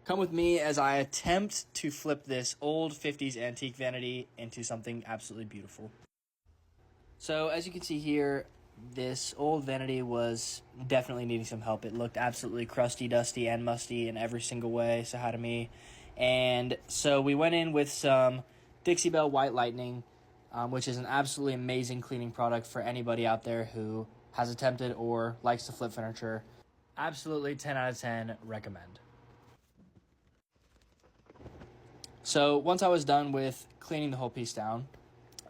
Come with me as I attempt to flip this old 50s antique vanity into something absolutely beautiful. So as you can see here, this old vanity was definitely needing some help. It looked absolutely crusty, dusty, and musty in every single way, so how to me. And so we went in with some Dixie Belle White Lightning, which is an absolutely amazing cleaning product for anybody out there who has attempted or likes to flip furniture. Absolutely 10 out of 10 recommend. So once I was done with cleaning the whole piece down,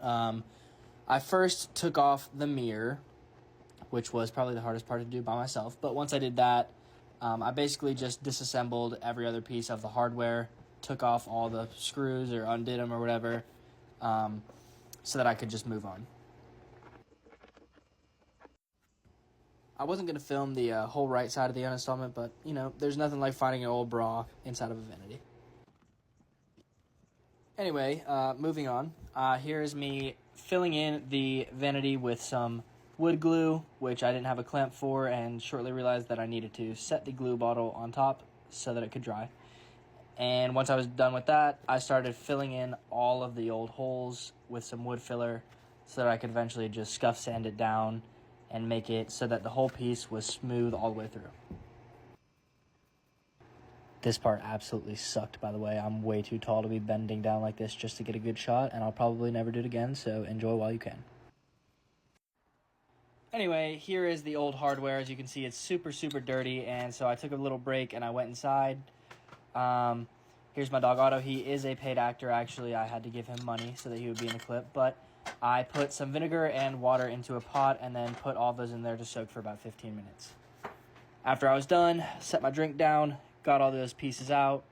I first took off the mirror, which was probably the hardest part to do by myself. But once I did that, I basically just disassembled every other piece of the hardware, took off all the screws or undid them or whatever, so that I could just move on. I wasn't going to film the whole right side of the uninstallment, but, you know, there's nothing like finding an old bra inside of a vanity. Anyway, moving on. Here is me filling in the vanity with some wood glue, which I didn't have a clamp for, and shortly realized that I needed to set the glue bottle on top so that it could dry. And once I was done with that, I started filling in all of the old holes with some wood filler so that I could eventually just scuff sand it down and make it so that the whole piece was smooth all the way through. This part absolutely sucked, by the way. I'm way too tall to be bending down like this just to get a good shot, and I'll probably never do it again, so enjoy while you can. Anyway, here is the old hardware. As you can see, it's super, super dirty, and so I took a little break and I went inside. Here's my dog Otto. He is a paid actor, actually. I had to give him money so that he would be in the clip, but I put some vinegar and water into a pot and then put all those in there to soak for about 15 minutes. After I was done, set my drink down, got all those pieces out,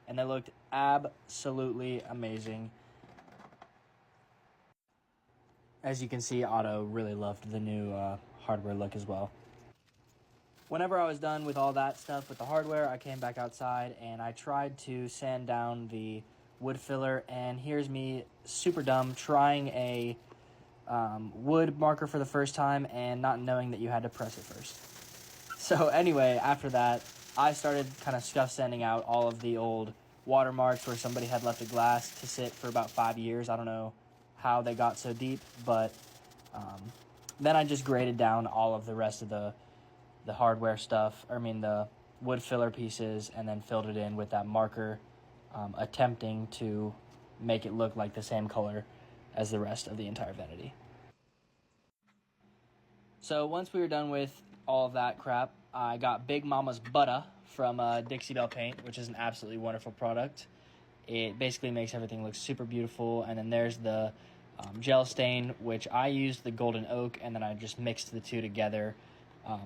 and they looked absolutely amazing. As you can see, Otto really loved the new hardware look as well. Whenever I was done with all that stuff with the hardware, I came back outside and I tried to sand down the wood filler, and here's me, super dumb, trying a wood marker for the first time and not knowing that you had to press it first. So anyway, after that, I started kind of scuff sanding out all of the old watermarks where somebody had left a glass to sit for about 5 years. I don't know how they got so deep, but then I just graded down all of the rest of the hardware stuff, the wood filler pieces, and then filled it in with that marker, attempting to make it look like the same color as the rest of the entire vanity. So once we were done with all of that crap, I got Big Mama's Butter from Dixie Belle Paint, which is an absolutely wonderful product. It basically makes everything look super beautiful. And then there's the gel stain, which I used the golden oak, and then I just mixed the two together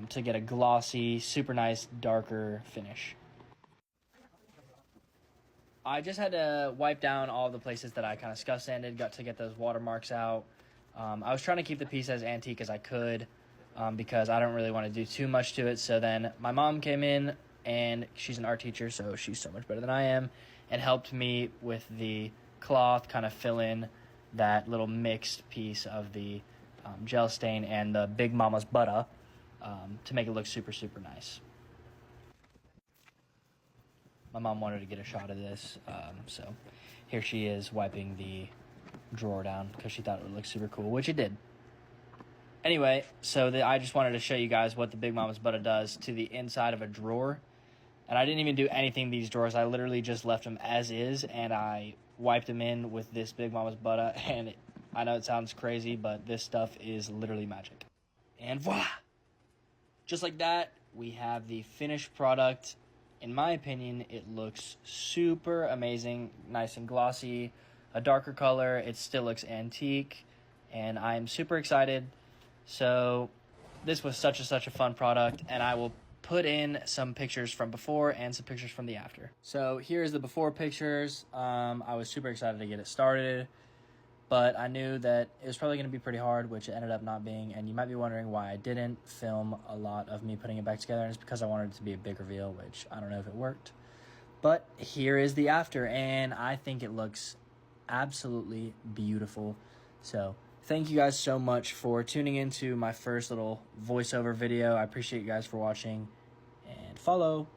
to get a glossy, super nice, darker finish. I just had to wipe down all the places that I kind of scuff sanded, got to get those watermarks out. I was trying to keep the piece as antique as I could, because I don't really want to do too much to it. So then my mom came in, and she's an art teacher, so she's so much better than I am, and helped me with the cloth, kind of fill in that little mixed piece of the gel stain and the Big Mama's Butter to make it look super, super nice. My mom wanted to get a shot of this, so here she is wiping the drawer down because she thought it would look super cool, which it did. Anyway, so I just wanted to show you guys what the Big Mama's Butter does to the inside of a drawer. And I didn't even do anything to these drawers. I literally just left them as is, and I wiped them in with this Big Mama's Butter. And I know it sounds crazy, but this stuff is literally magic. And voila! Just like that, we have the finished product. In my opinion, it looks super amazing, nice and glossy, a darker color. It still looks antique, and I'm super excited. So this was such a fun product, and I will put in some pictures from before and some pictures from the after. So here's the before pictures. I was super excited to get it started, but I knew that it was probably going to be pretty hard, which it ended up not being. And you might be wondering why I didn't film a lot of me putting it back together, and it's because I wanted it to be a big reveal, which I don't know if it worked. But here is the after, and I think it looks absolutely beautiful. So thank you guys so much for tuning into my first little voiceover video. I appreciate you guys for watching, and follow.